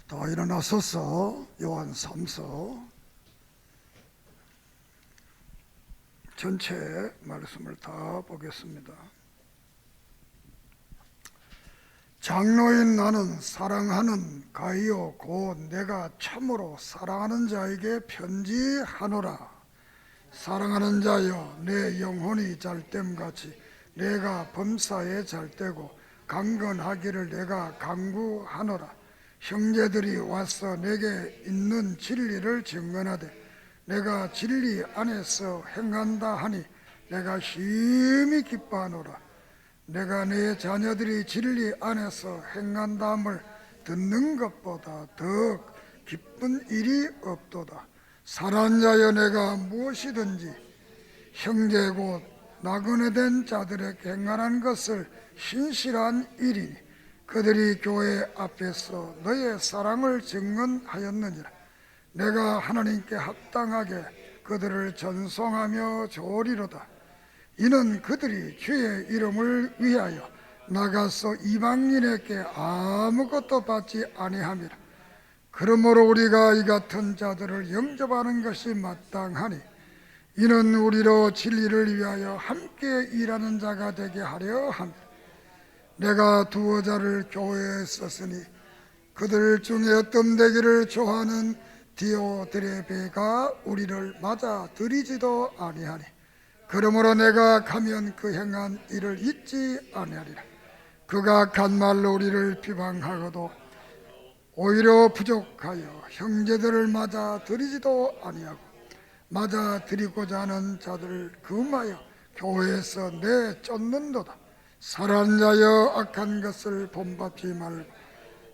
다 일어나서서 요한 3서 전체 말씀을 다 보겠습니다. 장로인 나는 사랑하는 가이오 곧 내가 참으로 사랑하는 자에게 편지하노라. 사랑하는 자여, 내 영혼이 잘됨같이 내가 범사에 잘되고 강건하기를 내가 간구하노라. 형제들이 와서 내게 있는 진리를 증언하되 내가 진리 안에서 행한다 하니 내가 심히 기뻐하노라. 내가 내 자녀들이 진리 안에서 행한다함을 듣는 것보다 더 기쁜 일이 없도다. 사랑하는 자여, 내가 무엇이든지 형제 곧 나그네 된 자들에게 행하는 것을 신실한 일이니 그들이 교회 앞에서 너의 사랑을 증언하였느니라. 내가 하나님께 합당하게 그들을 전송하며 좋으리로다. 이는 그들이 주의 이름을 위하여 나가서 이방인에게 아무것도 받지 아니함이라. 그러므로 우리가 이 같은 자들을 영접하는 것이 마땅하니 이는 우리로 진리를 위하여 함께 일하는 자가 되게 하려 함이라. 내가 두어 자를 교회에 썼으니 그들 중에 어떤 되기를 좋아하는 디오드레베가 우리를 맞아들이지도 아니하니 그러므로 내가 가면 그 행한 일을 잊지 아니하리라. 그가 간말로 우리를 비방하고도 오히려 부족하여 형제들을 맞아들이지도 아니하고 맞아들이고자 하는 자들을 금하여 교회에서 내쫓는도다. 사랑하는 자여, 악한 것을 본받지 말고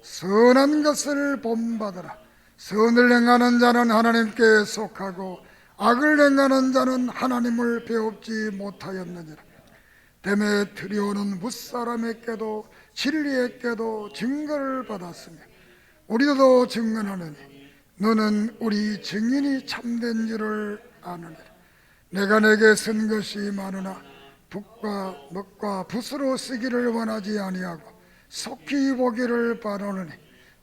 선한 것을 본받으라. 선을 행하는 자는 하나님께 속하고 악을 행하는 자는 하나님을 배웁지 못하였느니라. 데메트리오는 무사람에게도 진리에게도 증거를 받았으며 우리도 증언하느니 너는 우리 증인이 참된 줄을 아느니라. 내가 내게 쓴 것이 많으나 붓과 먹과 붓으로 쓰기를 원하지 아니하고 속히 보기를 바라느니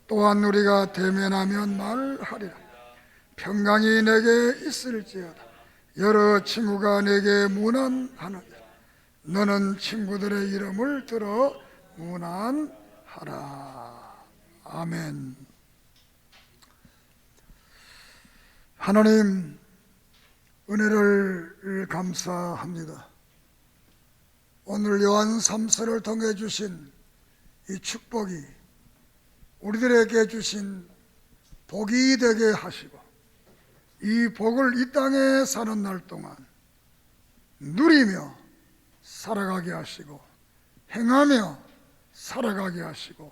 또한 우리가 대면하면 말하리라. 평강이 내게 있을지어다. 여러 친구가 내게 문안하느니라. 너는 친구들의 이름을 들어 문안하라. 아멘. 하나님, 은혜를 감사합니다. 오늘 요한 3서를 통해 주신 이 축복이 우리들에게 주신 복이 되게 하시고 이 복을 이 땅에 사는 날 동안 누리며 살아가게 하시고 행하며 살아가게 하시고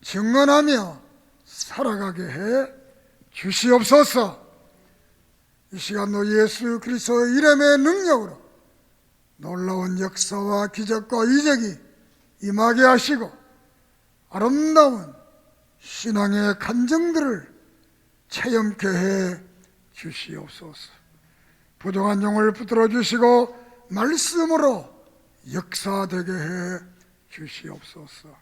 증언하며 살아가게 해 주시옵소서. 이 시간도 예수 그리스도의 이름의 능력으로 놀라운 역사와 기적과 이적이 임하게 하시고 아름다운 신앙의 간증들을 체험케 해 주시옵소서. 부족한 영을 붙들어 주시고 말씀으로 역사되게 해 주시옵소서.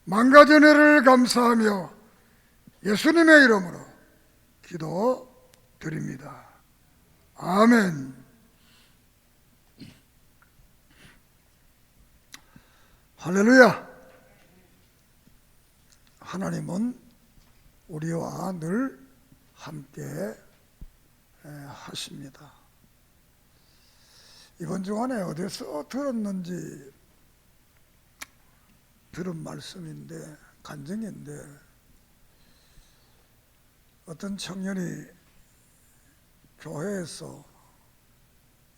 만가지 은혜를 감사하며 예수님의 이름으로 기도드립니다. 아멘. 할렐루야. 하나님은 우리와 늘 함께 하십니다. 이번 주간에 어디서 들었는지 들은 말씀인데 간증인데 어떤 청년이 교회에서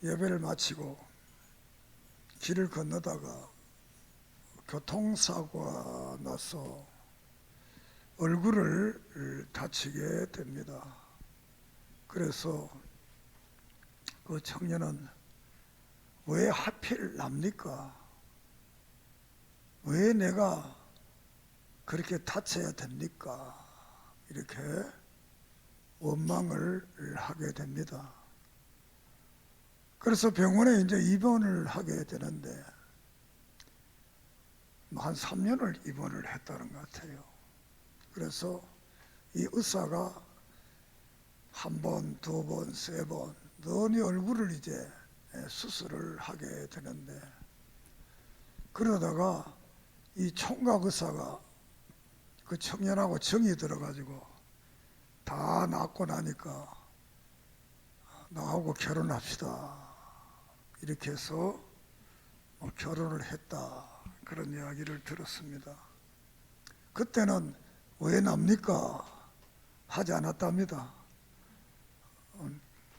예배를 마치고 길을 건너다가 교통사고가 나서 얼굴을 다치게 됩니다. 그래서 그 청년은 왜 하필 납니까? 왜 내가 그렇게 다쳐야 됩니까? 이렇게 원망을 하게 됩니다. 그래서 병원에 이제 입원을 하게 되는데 한 3년을 입원을 했다는 것 같아요. 그래서 이 의사가 한 번, 두 번, 세 번 너니 얼굴을 이제 수술을 하게 되는데, 그러다가 이 총각 의사가 그 청년하고 정이 들어가지고 다 낫고 나니까 나하고 결혼합시다 이렇게 해서 결혼을 했다, 그런 이야기를 들었습니다. 그때는 왜 납니까? 하지 않았답니다.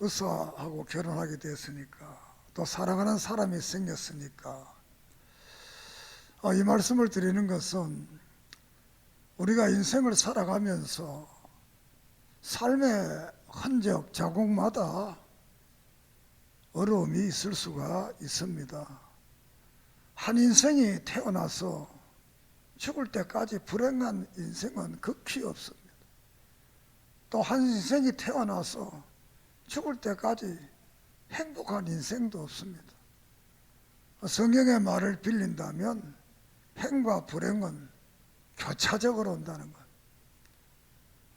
의사하고 결혼하게 됐으니까, 또 사랑하는 사람이 생겼으니까. 이 말씀을 드리는 것은 우리가 인생을 살아가면서 삶의 흔적, 자국마다 어려움이 있을 수가 있습니다. 한 인생이 태어나서 죽을 때까지 불행한 인생은 극히 없습니다. 또 한 인생이 태어나서 죽을 때까지 행복한 인생도 없습니다. 성경의 말을 빌린다면 행과 불행은 교차적으로 온다는 것.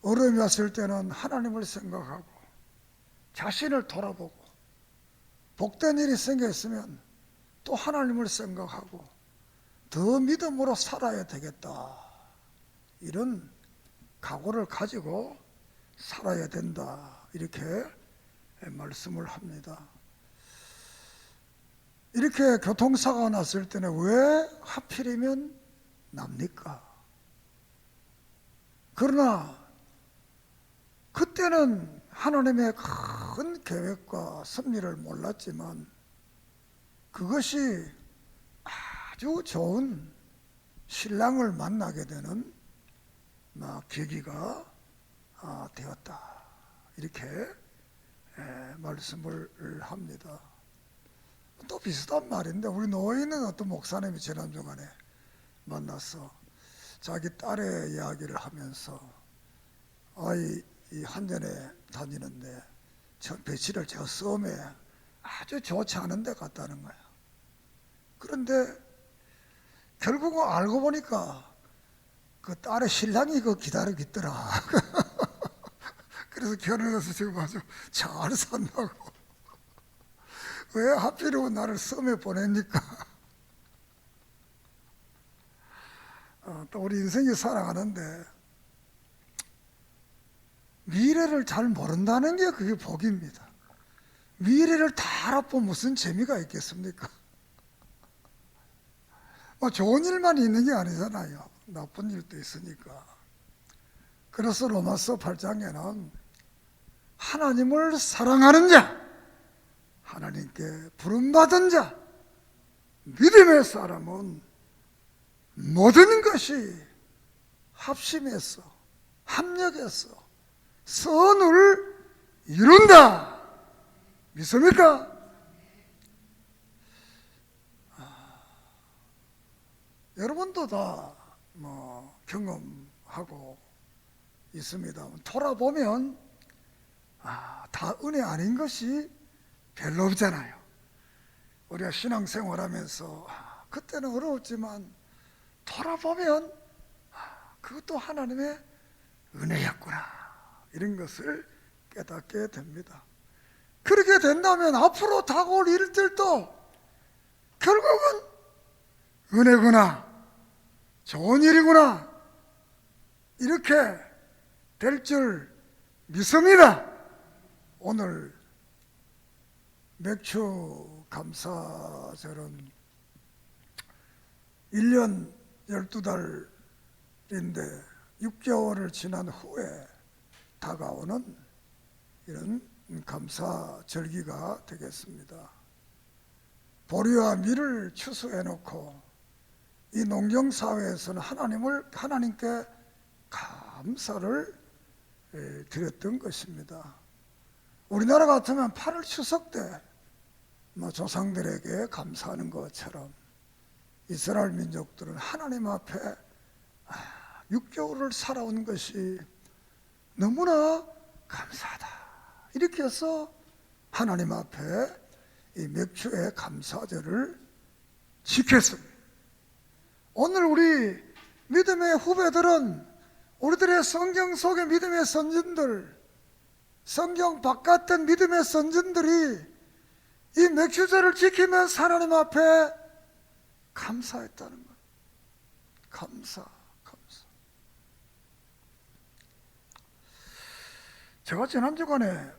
어려움이 왔을 때는 하나님을 생각하고 자신을 돌아보고, 복된 일이 생겼으면 또 하나님을 생각하고 더 믿음으로 살아야 되겠다, 이런 각오를 가지고 살아야 된다, 이렇게 말씀을 합니다. 이렇게 교통사고가 났을 때는 왜 하필이면 납니까? 그러나 그때는 하나님의 큰 계획과 섭리를 몰랐지만 그것이 아주 좋은 신랑을 만나게 되는 계기가 되었다, 이렇게 말씀을 합니다. 또 비슷한 말인데, 우리 노예는 어떤 목사님이 지난주간에 만나서 자기 딸의 이야기를 하면서 아이 한전에 다니는데 저 며칠을 저 섬에 아주 좋지 않은 데 갔다는 거야. 그런데 결국은 알고 보니까 그 딸의 신랑이 그 기다리고 있더라. 그래서 결혼해서 지금 아주 잘 산다고. 왜 하필이면 나를 섬에 보냅니까? 또 우리 인생이 살아가는데 미래를 잘 모른다는 게 그게 복입니다. 미래를 다 알아보면 무슨 재미가 있겠습니까? 좋은 일만 있는 게 아니잖아요. 나쁜 일도 있으니까. 그래서 로마서 8장에는 하나님을 사랑하는 자, 하나님께 부름받은 자, 믿음의 사람은 모든 것이 합심해서 합력해서 선을 이룬다, 믿습니까? 여러분도 다 경험하고 있습니다. 돌아보면 다 은혜 아닌 것이 별로 없잖아요. 우리가 신앙생활하면서 그때는 어려웠지만 돌아보면 그것도 하나님의 은혜였구나, 이런 것을 깨닫게 됩니다. 그렇게 된다면 앞으로 다가올 일들도 결국은 은혜구나, 좋은 일이구나, 이렇게 될 줄 믿습니다. 오늘 맥주 감사절은 1년 12달인데 6개월을 지난 후에 다가오는 이런 감사절기가 되겠습니다. 보리와 밀을 추수해놓고 이 농경사회에서는 하나님께 감사를 드렸던 것입니다. 우리나라 같으면 8월 추석 때 조상들에게 감사하는 것처럼 이스라엘 민족들은 하나님 앞에 6개월을 살아온 것이 너무나 감사하다, 이렇게 해서 하나님 앞에 이 맥주의 감사절을 지켰습니다. 오늘 우리 믿음의 후배들은 우리들의 성경 속의 믿음의 선진들, 성경 바깥의 믿음의 선진들이 이 맥주절을 지키면서 하나님 앞에 감사했다는 거예요. 감사. 제가 지난 주간에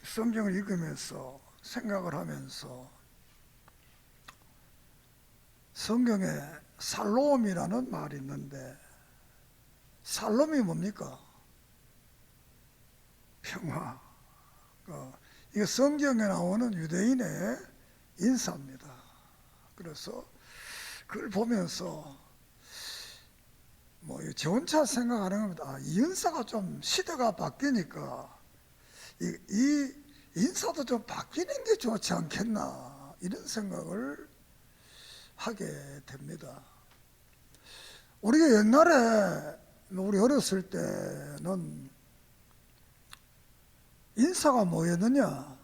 성경을 읽으면서 생각을 하면서 성경에 살롬이라는 말이 있는데, 살롬이 뭡니까? 평화. 이게 성경에 나오는 유대인의 인사입니다. 그래서 그걸 보면서 저 혼자 생각하는 겁니다. 이 인사가 좀 시대가 바뀌니까 이 인사도 좀 바뀌는 게 좋지 않겠나, 이런 생각을 하게 됩니다. 우리가 옛날에 우리 어렸을 때는 인사가 뭐였느냐?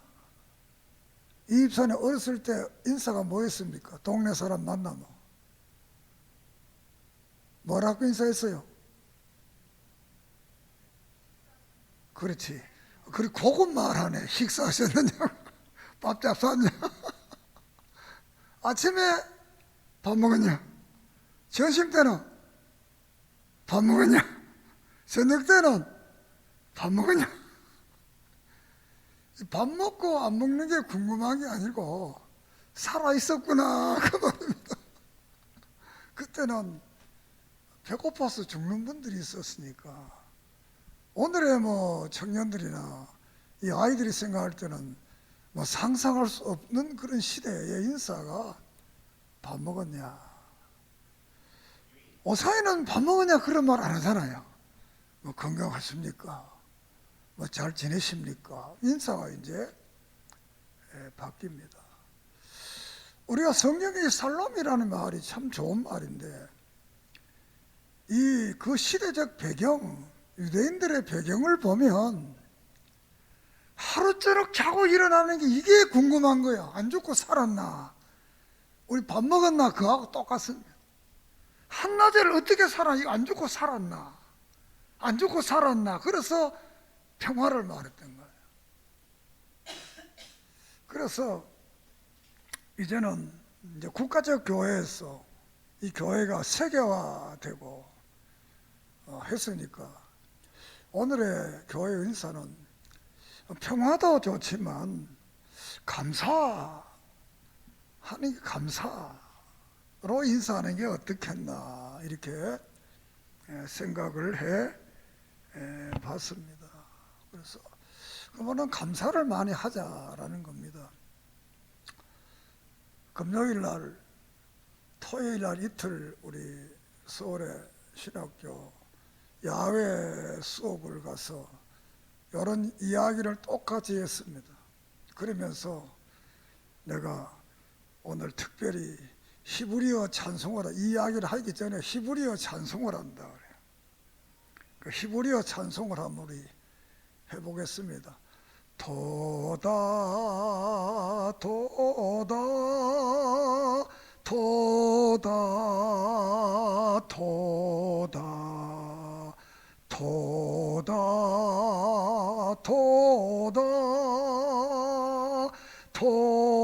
이 입산에 어렸을 때 인사가 뭐였습니까? 동네 사람 만나면 뭐라고 인사했어요? 그렇지. 그리고 그것 말하네. 식사하셨느냐고. 밥 잡쌌냐? 아침에 밥 먹었냐? 점심 때는 밥 먹었냐? 저녁 때는 밥 먹었냐? 밥 먹고 안 먹는 게 궁금한 게 아니고 살아있었구나, 그 말입니다. 그때는 배고파서 죽는 분들이 있었으니까. 오늘의 청년들이나 이 아이들이 생각할 때는 상상할 수 없는 그런 시대의 인사가 밥 먹었냐? 오사이는 밥 먹었냐 그런 말 안 하잖아요. 건강하십니까? 잘 지내십니까? 인사가 이제 바뀝니다. 우리가 성경의 살롬이라는 말이 참 좋은 말인데, 그 시대적 배경, 유대인들의 배경을 보면 하루저녁 자고 일어나는 게 이게 궁금한 거야. 안 죽고 살았나? 우리 밥 먹었나? 그거하고 똑같습니다. 한낮을 어떻게 살아? 이거 안 죽고 살았나? 안 죽고 살았나? 그래서 평화를 말했던 거예요. 그래서 이제는 이제 국가적 교회에서 이 교회가 세계화되고 했으니까 오늘의 교회 인사는 평화도 좋지만 감사하는 게, 감사로 인사하는 게 어떻겠나, 이렇게 생각을 해 봤습니다. 그래서 그러면 감사를 많이 하자라는 겁니다. 금요일 날, 토요일 날 이틀 우리 서울의 신학교 야외 수업을 가서 이런 이야기를 똑같이 했습니다. 그러면서 내가 오늘 특별히 히브리어 찬송을, 이 이야기를 하기 전에 히브리어 찬송을 한다 그래요. 그 히브리어 찬송을 한번 우리 해보겠습니다. 도다 도다 도다 도다 도다 도다 도다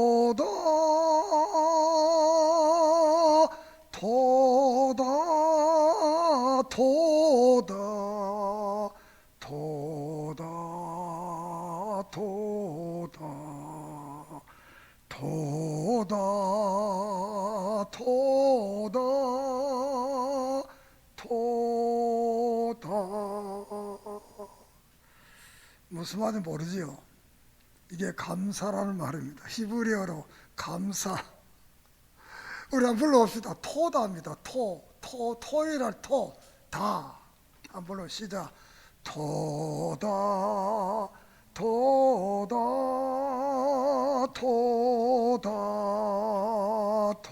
도다 도다 도다 도다 도다 도다 도다. 무슨 말인지 모르지요? 이게 감사라는 말입니다. 히브리어로 감사. 우리 한번 불러봅시다. 토다입니다. 토일할 토, 다. 한번 불러 시작. 토다 토다 토다 토다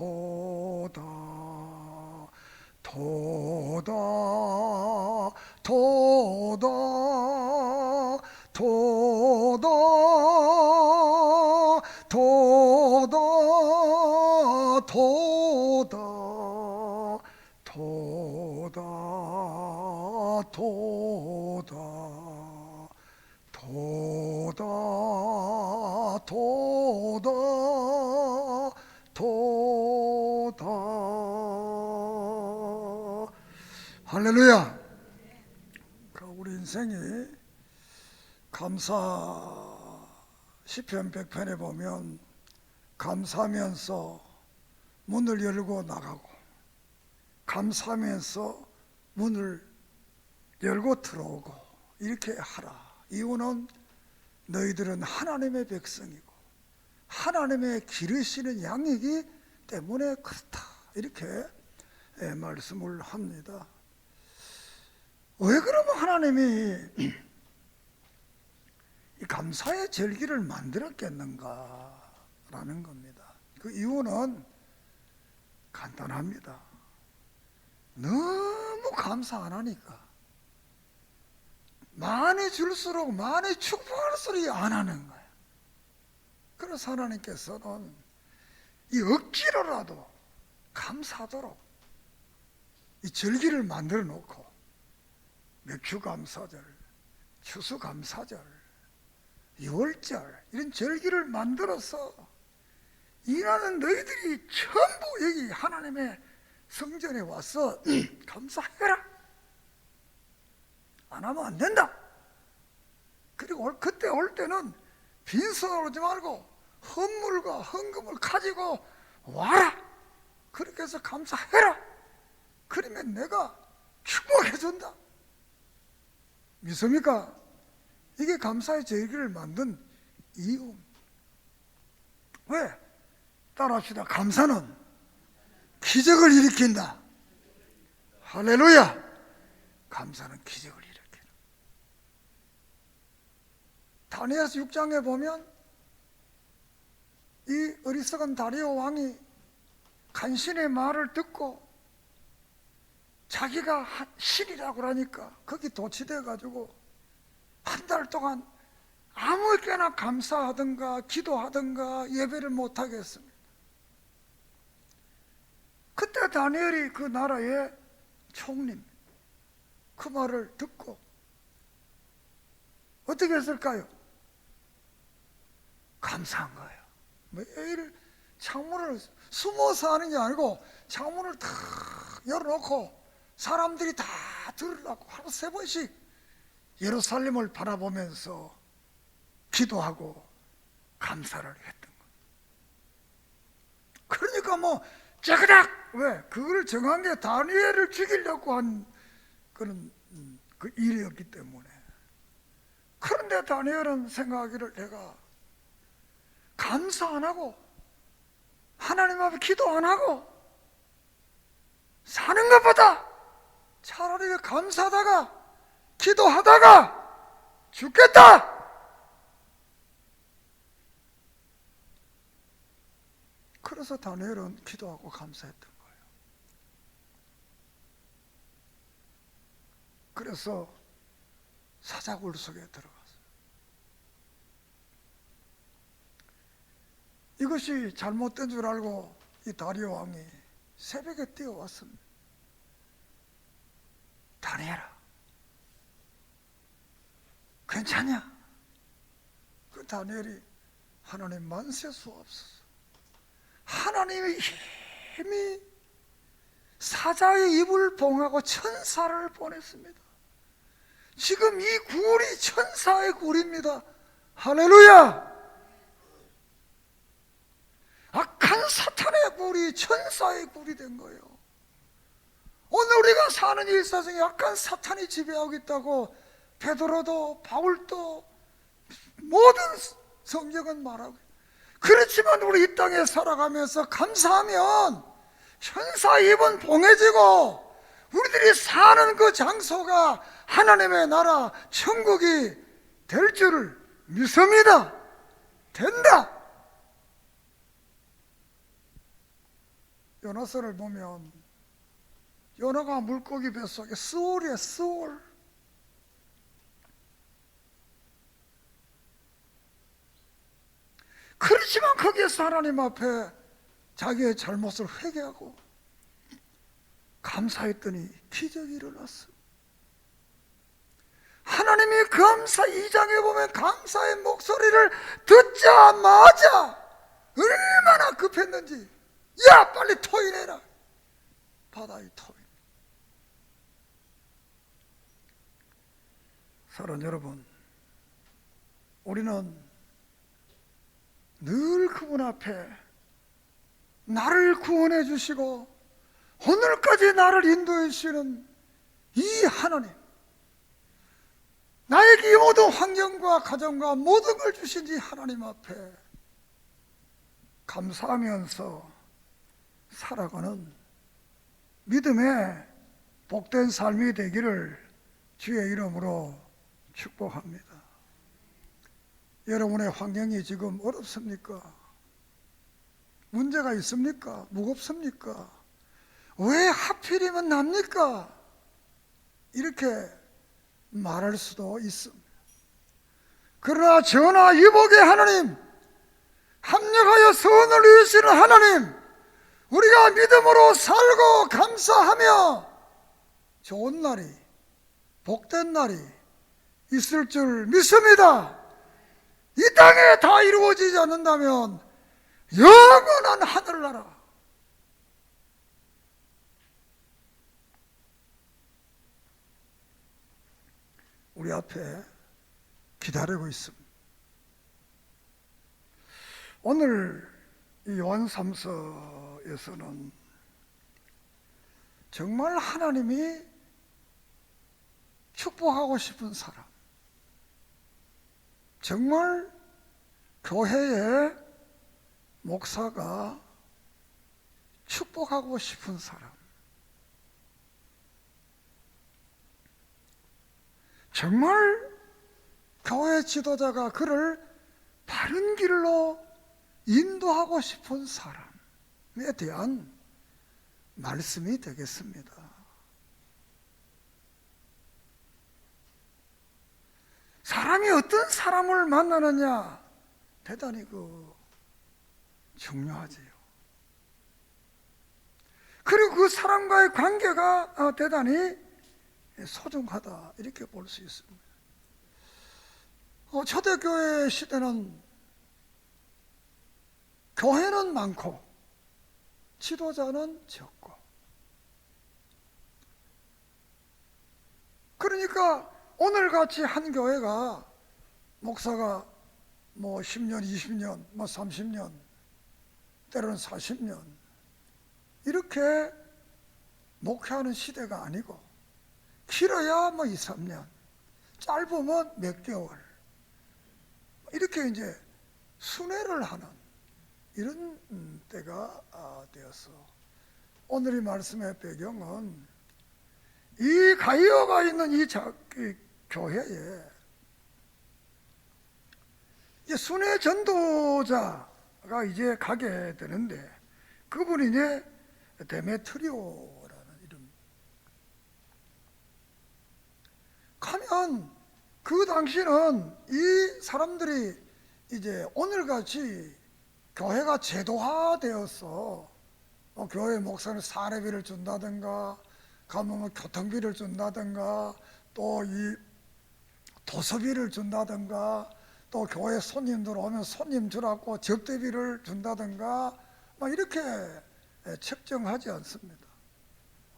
토다 토다 토다 토다 토다 토다 도다 도다 도다 도다. 할렐루야. 우리 인생이 감사 시편 100편에 보면 감사하면서 문을 열고 나가고 감사하면서 문을 열고 들어오고 이렇게 하라. 이유는 너희들은 하나님의 백성이고 하나님의 기르시는 양이기 때문에 그렇다. 이렇게 말씀을 합니다. 왜 그러면 하나님이 이 감사의 절기를 만들었겠는가라는 겁니다. 그 이유는 간단합니다. 너무 감사 안 하니까 많이 줄수록 많이 축복할수록 안 하는 거예요. 그래서 하나님께서는 이 억지로라도 감사하도록 이 절기를 만들어 놓고 맥주감사절, 추수감사절, 유월절 이런 절기를 만들어서 이나는 너희들이 전부 여기 하나님의 성전에 와서 감사해라. 안 하면 안 된다. 그리고 그때 올 때는 빈손으로 오지 말고 헌물과 헌금을 가지고 와라. 그렇게 해서 감사해라. 그러면 내가 축복해준다. 믿습니까? 이게 감사의 절기를 만든 이유. 왜? 따라합시다. 감사는 기적을 일으킨다. 할렐루야. 감사는 기적을 일으킨다. 다니엘서 6장에 보면 이 어리석은 다리오 왕이 간신의 말을 듣고 자기가 신이라고 그러니까 거기 도취돼 가지고 한 달 동안 아무에게나 감사하든가 기도하든가 예배를 못하게 했습니다. 그때 다니엘이 그 나라의 총림 그 말을 듣고 어떻게 했을까요? 감사한 거예요. 매일 창문을 숨어서 하는 게 아니고 창문을 다 열어놓고 사람들이 다 들으려고 하루 3번씩 예루살렘을 바라보면서 기도하고 감사를 했던 거예요. 그러니까 뭐 째그닥 왜? 그걸 정한 게 다니엘을 죽이려고 한 그런 그 일이었기 때문에. 그런데 다니엘은 생각하기를 내가 감사 안 하고 하나님 앞에 기도 안 하고 사는 것보다 차라리 감사하다가 기도하다가 죽겠다. 그래서 다니엘은 기도하고 감사했던 거예요. 그래서 사자굴 속에 들어갔어요. 이것이 잘못된 줄 알고 이 다리오 왕이 새벽에 뛰어왔습니다. 다니엘아, 괜찮냐? 그 다니엘이 하나님 만세 수없소서. 하나님의 힘이 사자의 입을 봉하고 천사를 보냈습니다. 지금 이 굴이 천사의 굴입니다. 할렐루야! 악한 사탄의 굴이 천사의 굴이 된 거예요. 오늘 우리가 사는 일사중에 악한 사탄이 지배하고 있다고 베드로도 바울도 모든 성경은 말하고, 그렇지만 우리 이 땅에 살아가면서 감사하면 천사의 입은 봉해지고 우리들이 사는 그 장소가 하나님의 나라 천국이 될 줄을 믿습니다. 된다. 요나서를 보면 요나가 물고기 뱃속에 스올이에요. 스올. 그렇지만 거기에서 하나님 앞에 자기의 잘못을 회개하고 감사했더니 기적이 일어났어. 하나님이 감사 2장에 보면 감사의 목소리를 듣자마자 얼마나 급했는지, 야 빨리 토인해라. 바다의 토인. 사랑하는 여러분, 우리는 늘 그분 앞에 나를 구원해 주시고 오늘까지 나를 인도해 주시는 이 하나님, 나에게 이 모든 환경과 가정과 모든 걸 주신 이 하나님 앞에 감사하면서 살아가는 믿음의 복된 삶이 되기를 주의 이름으로 축복합니다. 여러분의 환경이 지금 어렵습니까? 문제가 있습니까? 무겁습니까? 왜 하필이면 납니까? 이렇게 말할 수도 있습니다. 그러나 전하 이복의 하나님, 합력하여 선을 이루시는 하나님, 우리가 믿음으로 살고 감사하며 좋은 날이, 복된 날이 있을 줄 믿습니다. 이 땅에 다 이루어지지 않는다면 영원한 하늘나라, 우리 앞에 기다리고 있습니다. 오늘 이 요한 3서에서는 정말 하나님이 축복하고 싶은 사람, 정말 교회의 목사가 축복하고 싶은 사람, 정말 교회 지도자가 그를 바른 길로 인도하고 싶은 사람에 대한 말씀이 되겠습니다. 사람이 어떤 사람을 만나느냐 대단히 중요하지요. 그리고 그 사람과의 관계가 대단히 소중하다, 이렇게 볼 수 있습니다. 초대교회 시대는 교회는 많고 지도자는 적고, 그러니까 오늘같이 한 교회가 목사가 10년, 20년, 30년, 때로는 40년 이렇게 목회하는 시대가 아니고, 길어야 2, 3년, 짧으면 몇 개월, 이렇게 이제 순회를 하는 이런 때가 되어서, 오늘 이 말씀의 배경은 이 가이어가 있는 이 교회에 이제 순회 전도자가 이제 가게 되는데, 그분이 이제 데메트리오라는 이름. 가면 그 당시는 이 사람들이 이제 오늘같이 교회가 제도화되어서 교회 목사는 사례비를 준다든가, 가면 교통비를 준다든가, 또 이 도서비를 준다든가, 또 교회 손님들 오면 손님 주라고 접대비를 준다든가, 이렇게 책정하지 않습니다.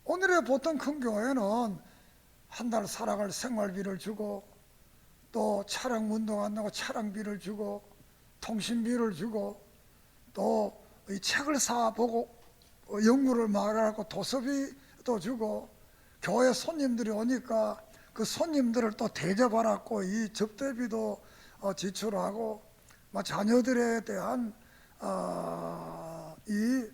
오늘의 보통 큰 교회는 한 달 살아갈 생활비를 주고, 또 차량 운동한다고 차량비를 주고, 통신비를 주고, 또 이 책을 사보고 연구를 말하고 도서비도 주고, 교회 손님들이 오니까 그 손님들을 또 대접하라고 이 접대비도 지출하고, 자녀들에 대한 이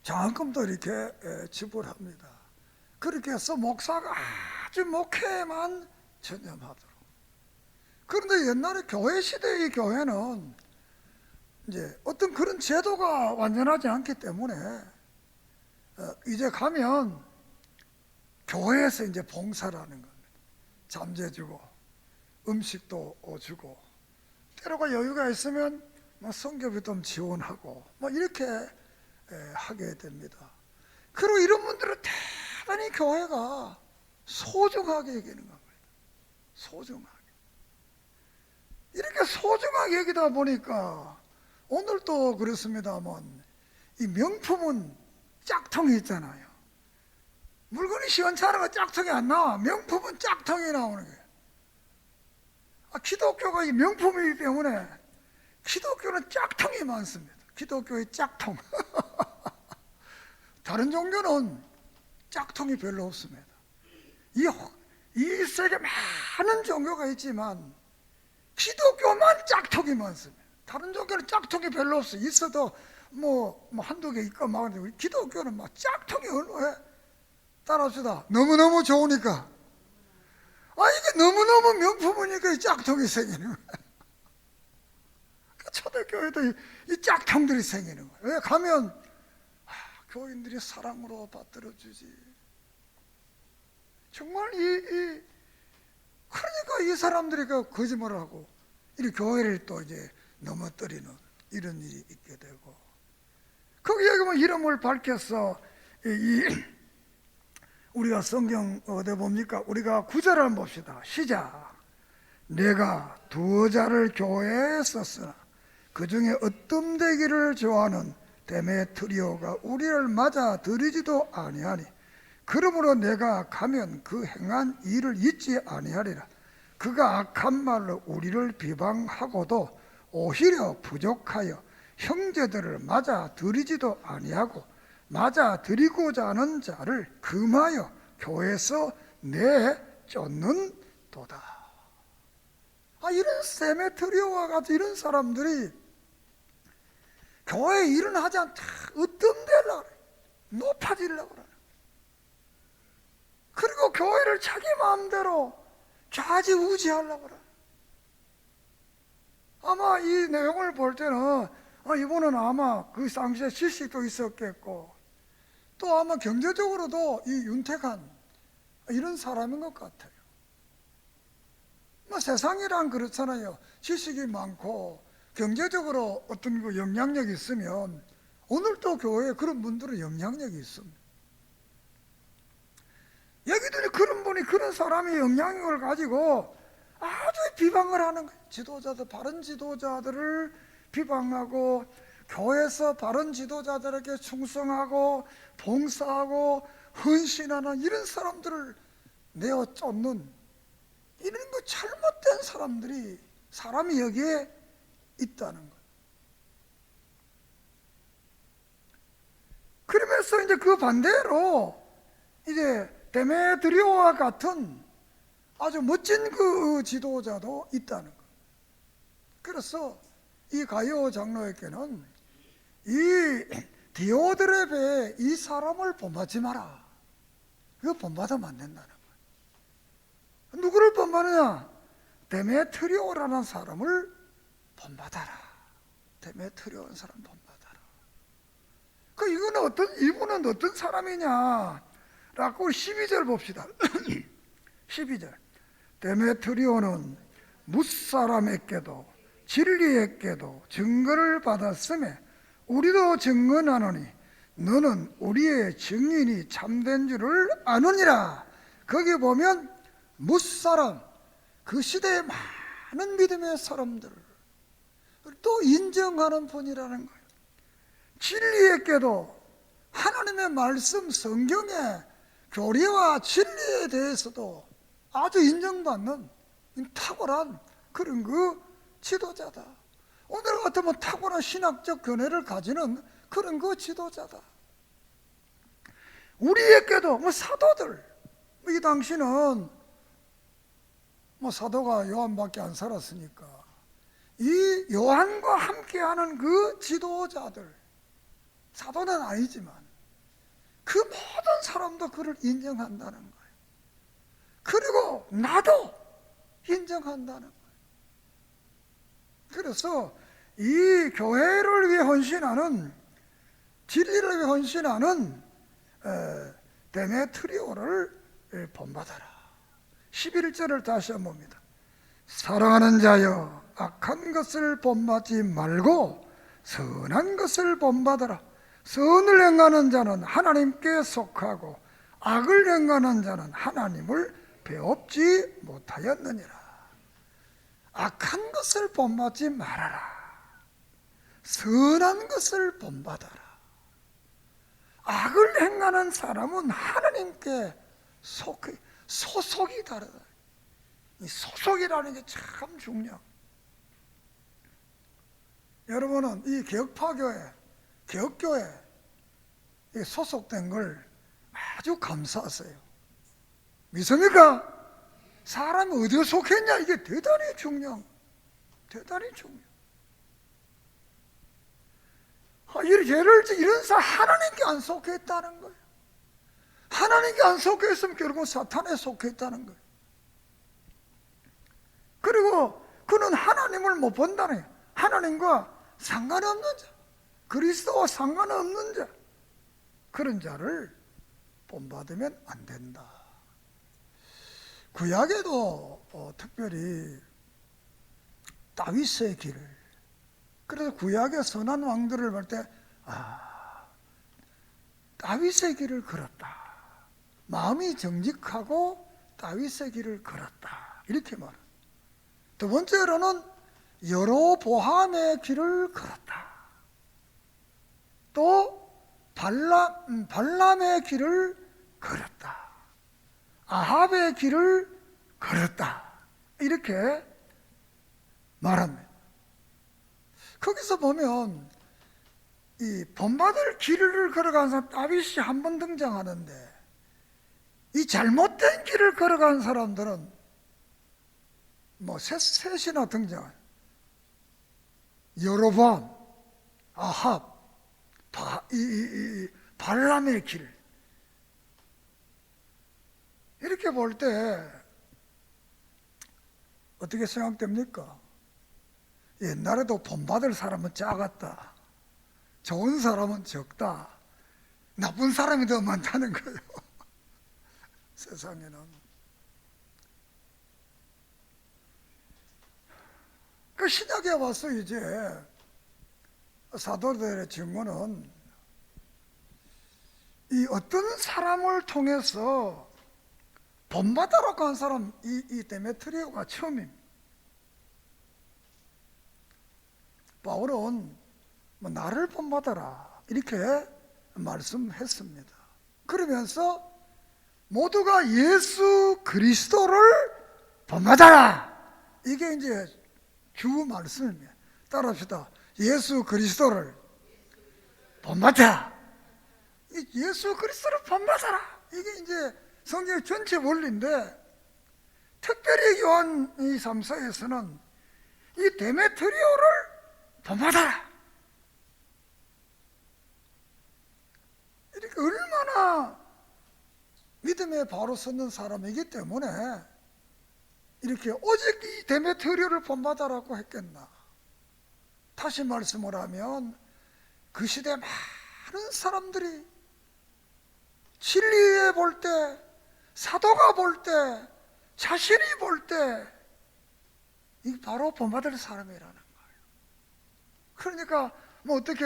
장학금도 이렇게 지불합니다. 그렇게 해서 목사가 아주 목회만 전념하도록. 그런데 옛날에 교회 시대의 교회는 이제 어떤 그런 제도가 완전하지 않기 때문에 이제 가면 교회에서 이제 봉사를 하는 겁니다. 잠재 주고, 음식도 주고, 때로가 여유가 있으면 성교비 좀 지원하고, 이렇게 하게 됩니다. 그리고 이런 분들은 대단히 교회가 소중하게 여기는 겁니다. 소중하게. 이렇게 소중하게 여기다 보니까 오늘도 그렇습니다만 이 명품은 짝퉁이 있잖아요. 물건이 시원찮은 짝퉁이 안 나와. 명품은 짝퉁이 나오는 거예요. 기독교가 이 명품이기 때문에 기독교는 짝퉁이 많습니다. 기독교의 짝퉁. 다른 종교는 짝퉁이 별로 없습니다. 이 세계 많은 종교가 있지만 기독교만 짝퉁이 많습니다. 다른 종교는 짝퉁이 별로 없어요. 있어도 뭐 한두 개 있고 막 하는데 기독교는 막 짝퉁이 왜? 따라합시다. 너무너무 좋으니까. 이게 너무너무 명품이니까 이 짝퉁이 생기는 거예요. 초대교회도 이 짝퉁들이 생기는 거예요. 왜? 가면 교인들이 사랑으로 받들어주지. 정말 그러니까 이 사람들이 거짓말을 하고 이 교회를 또 이제 넘어뜨리는 이런 일이 있게 되고, 거기에 보면 이름을 밝혀서 우리가 성경 어디 봅니까? 우리가 9절 한번 봅시다. 시작. 내가 두 자를 교회에 썼으나 그 중에 으뜸되기를 좋아하는 데메트리오가 우리를 맞아 들이지도 아니하니 그러므로 내가 가면 그 행한 일을 잊지 아니하리라. 그가 악한 말로 우리를 비방하고도 오히려 부족하여 형제들을 맞아 들이지도 아니하고 맞아 들이고자 하는 자를 금하여 교회에서 내쫓는도다. 이런 데메트리오와 같은 이런 사람들이 교회에 일은 하지 않다. 으뜸되려고 그래. 높아지려고 그래. 그리고 교회를 자기 마음대로 좌지우지하려고 그래. 아마 이 내용을 볼 때는 이분은 아마 그 당시에 지식도 있었겠고 또 아마 경제적으로도 이 윤택한 이런 사람인 것 같아요. 세상이란 그렇잖아요. 지식이 많고 경제적으로 어떤 그 영향력이 있으면 오늘도 교회에 그런 분들은 영향력이 있습니다. 여기들이 그런 분이 그런 사람이 영향력을 가지고 아주 비방을 하는 거예요. 지도자들, 바른 지도자들을 비방하고 교회에서 바른 지도자들에게 충성하고 봉사하고 헌신하는 이런 사람들을 내어 쫓는 이런 거 잘못된 사람이 여기에 있다는 거예요. 그러면서 이제 그 반대로 이제 데메드리오와 같은 아주 멋진 그 지도자도 있다는 거예요. 그래서 이 가이오 장로에게는 이 디오드레베 이 사람을 본받지 마라. 이거 본받으면 안 된다는 거예요. 누구를 본받느냐? 데메트리오라는 사람을 본받아라. 데메트리오라는 사람 본받아라. 이분은 어떤 사람이냐? 라고 12절 봅시다. 12절. 데메트리오는 뭇사람에게도 진리에게도 증거를 받았음에 우리도 증언하노니 너는 우리의 증인이 참된 줄을 아느니라. 거기 보면 뭇사람, 그 시대의 많은 믿음의 사람들을 또 인정하는 분이라는 거예요. 진리에게도 하나님의 말씀 성경의 교리와 진리에 대해서도 아주 인정받는 탁월한 그런 그 지도자다. 오늘 같으면 탁월한 신학적 견해를 가지는 그런 그 지도자다. 우리에게도 사도들, 이 당시는 사도가 요한밖에 안 살았으니까 이 요한과 함께하는 그 지도자들, 사도는 아니지만 그 모든 사람도 그를 인정한다는 거예요. 그리고 나도 인정한다는 거예요. 그래서 이 교회를 위해 헌신하는, 진리를 위해 헌신하는 데메트리오를 본받아라. 11절을 다시 한번 봅니다. 사랑하는 자여, 악한 것을 본받지 말고 선한 것을 본받아라. 선을 행하는 자는 하나님께 속하고 악을 행하는 자는 하나님을 배웁지 못하였느니라. 악한 것을 본받지 말아라. 선한 것을 본받아라. 악을 행하는 사람은 하나님께 소속이 다르다. 이 소속이라는 게 참 중요해요. 여러분은 이 개혁파교회, 개혁교회 소속된 걸 아주 감사하세요. 믿습니까? 사람이 어디에 속했냐, 이게 대단히 중요한, 대단히 중요해요. 예를 들어 이런 사람 하나님께 안 속해 있다는 거예요. 하나님께 안 속해 있으면 결국 사탄에 속해 있다는 거예요. 그리고 그는 하나님을 못 본다는 거예요. 하나님과 상관이 없는 자, 그리스도와 상관없는 자, 그런 자를 본받으면 안 된다. 구약에도 특별히 다윗의 길을, 그래서 구약의 선한 왕들을 볼 때 다윗의 길을 걸었다. 마음이 정직하고 다윗의 길을 걸었다. 이렇게 말합니다. 두 번째로는 여로보암의 길을 걸었다. 또 발람의 길을 걸었다. 아합의 길을 걸었다. 이렇게 말합니다. 거기서 보면 이 본받을 길을 걸어가는 사람 다윗이 한 번 등장하는데, 이 잘못된 길을 걸어가는 사람들은 셋이나 등장해요. 여로보암, 아합, 발람의 길. 이렇게 볼 때 어떻게 생각됩니까? 옛날에도 본받을 사람은 작았다, 좋은 사람은 적다, 나쁜 사람이 더 많다는 거예요. 세상에는. 그 신약에 와서 이제 사도들의 증거는 이 어떤 사람을 통해서 본받으라고 한 사람, 이 데메트리오가 처음입니다. 바울은 나를 본받아라 이렇게 말씀했습니다. 그러면서 모두가 예수 그리스도를 본받아라, 이게 이제 주 말씀입니다. 따라합시다. 예수 그리스도를 본받아. 예수 그리스도를 본받아라, 이게 이제 성경의 전체 원리인데, 특별히 요한 이 3서에서는 이 데메트리오를 본받아라, 이렇게 얼마나 믿음에 바로 섰는 사람이기 때문에 이렇게 오직 이 데메트리오를 본받아라고 했겠나. 다시 말씀을 하면 그 시대 많은 사람들이 진리에 볼 때, 사도가 볼 때, 자신이 볼 때, 이 바로 본받을 사람이라는 거예요. 그러니까 어떻게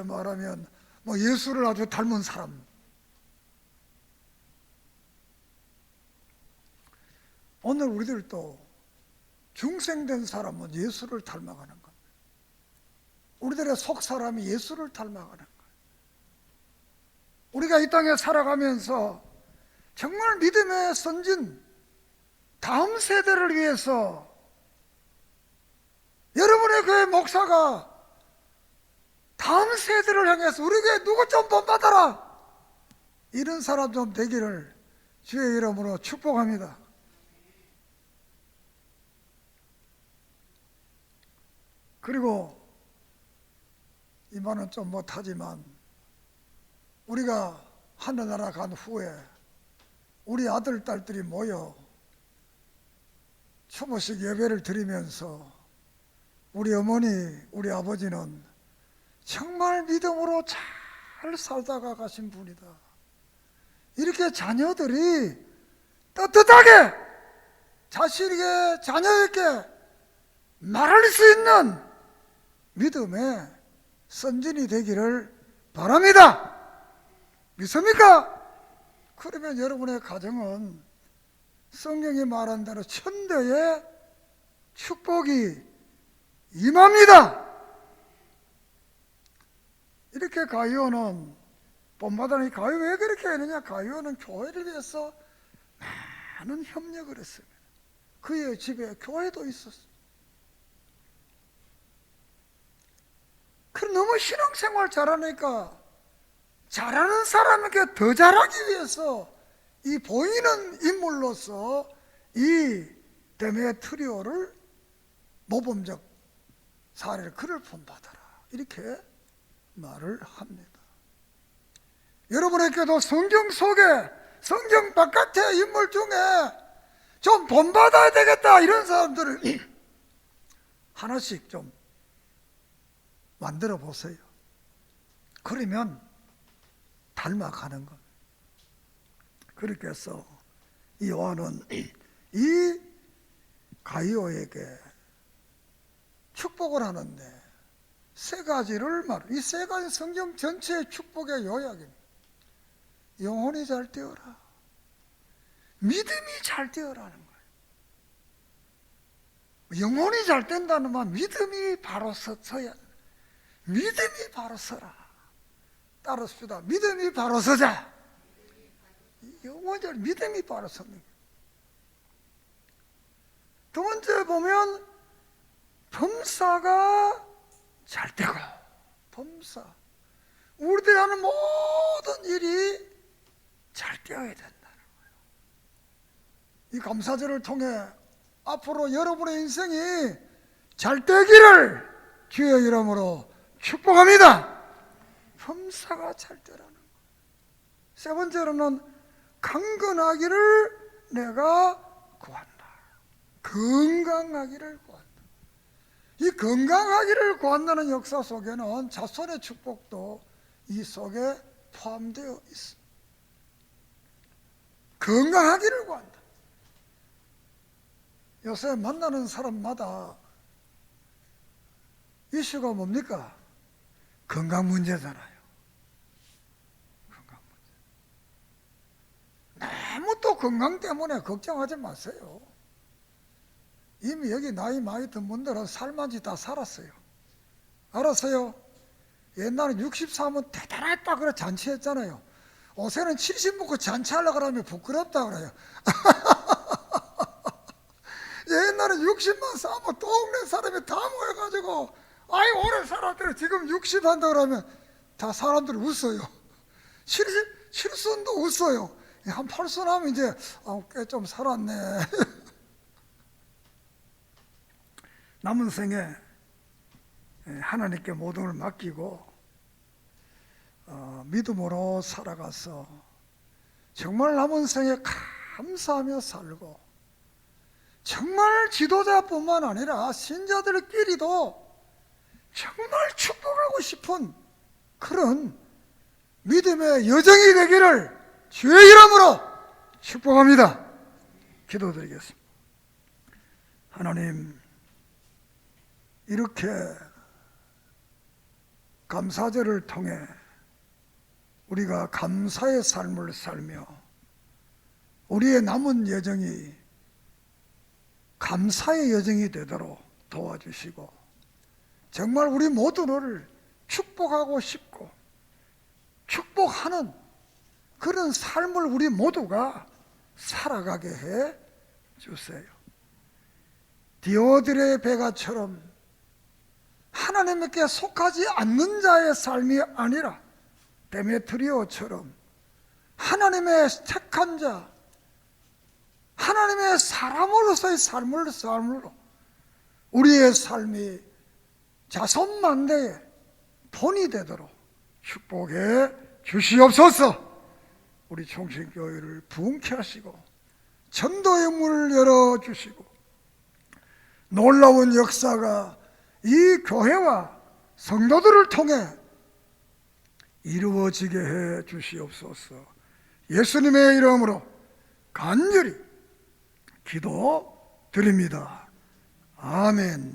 말하면 예수를 아주 닮은 사람, 오늘 우리들도 중생된 사람은 예수를 닮아가는 겁니다. 우리들의 속 사람이 예수를 닮아가는 거예요. 우리가 이 땅에 살아가면서 정말 믿음의 선진 다음 세대를 위해서 여러분의 교회 목사가 다음 세대를 향해서 우리 교회 누구 좀 본받아라, 이런 사람 좀 되기를 주의 이름으로 축복합니다. 그리고 이 말은 좀 못하지만, 우리가 하늘나라 간 후에 우리 아들, 딸들이 모여 추모식 예배를 드리면서 우리 어머니, 우리 아버지는 정말 믿음으로 잘 살다가 가신 분이다, 이렇게 자녀들이 떳떳하게 자신에게, 자녀에게 말할 수 있는 믿음의 선진이 되기를 바랍니다. 믿습니까? 그러면 여러분의 가정은 성경이 말한 대로 천대의 축복이 임합니다. 이렇게 가이오는 본받아니 가이오 왜 그렇게 했느냐? 가이오는 교회를 위해서 많은 협력을 했습니다. 그의 집에 교회도 있었어요. 그럼 너무 신앙생활 잘하니까 잘하는 사람에게 더 잘하기 위해서 이 보이는 인물로서 이 데메트리오를 모범적 사례를 그를 본받아라 이렇게 말을 합니다. 여러분에게도 성경 속에 성경 바깥의 인물 중에 좀 본받아야 되겠다 이런 사람들을 하나씩 좀 만들어 보세요. 그러면 닮아가는 것. 그렇게 해서 이 요한은 이 가이오에게 축복을 하는데 세 가지를 이 세 가지 성경 전체의 축복의 요약입니다. 영혼이 잘 되어라. 믿음이 잘 되어라는 거예요. 영혼이 잘 된다는 말 믿음이 바로 서야 믿음이 바로 서라. 따라합시다. 믿음이 바로 서자. 영혼이 잘 믿음이 바로 서는 거예요. 두 번째 보면 범사가 잘 되고 범사 우리들이 하는 모든 일이 잘 되어야 된다는 거예요. 이 감사절을 통해 앞으로 여러분의 인생이 잘 되기를 주의 이름으로 축복합니다. 범사가 잘 되라는 거예요. 세 번째로는 강건하기를 내가 구한다. 건강하기를 구한다. 이 건강하기를 구한다는 역사 속에는 자손의 축복도 이 속에 포함되어 있습니다. 건강하기를 구한다. 요새 만나는 사람마다 이슈가 뭡니까? 건강 문제잖아요. 건강 문제. 너무 또 건강 때문에 걱정하지 마세요. 이미 여기 나이 많이 든 분들은 살만지 다 살았어요. 알았어요? 옛날에 63은 대단했다 그래 잔치했잖아요. 요새는 70 먹고 잔치하려고 그러면 부끄럽다 그래요. 옛날에 60만 싸면 동네 사람이 다 모여가지고 아이 오래 살았더니 지금 60 한다 그러면 다 사람들이 웃어요. 7순도 웃어요. 한 8순 하면 이제 꽤 좀 살았네. 남은 생에 하나님께 모든 걸 맡기고 믿음으로 살아가서 정말 남은 생에 감사하며 살고 정말 지도자뿐만 아니라 신자들끼리도 정말 축복하고 싶은 그런 믿음의 여정이 되기를 주의 이름으로 축복합니다. 기도드리겠습니다. 하나님, 이렇게 감사절을 통해 우리가 감사의 삶을 살며 우리의 남은 여정이 감사의 여정이 되도록 도와주시고 정말 우리 모두를 축복하고 싶고 축복하는 그런 삶을 우리 모두가 살아가게 해 주세요. 디오드레 베가처럼 하나님께 속하지 않는 자의 삶이 아니라 데메트리오처럼 하나님의 택한 자, 하나님의 사람으로서의 삶으로 우리의 삶이 자손만대의 본이 되도록 축복해 주시옵소서. 우리 총신교회를 부흥케 하시고 전도의 문을 열어주시고 놀라운 역사가 이 교회와 성도들을 통해 이루어지게 해 주시옵소서. 예수님의 이름으로 간절히 기도드립니다. 아멘.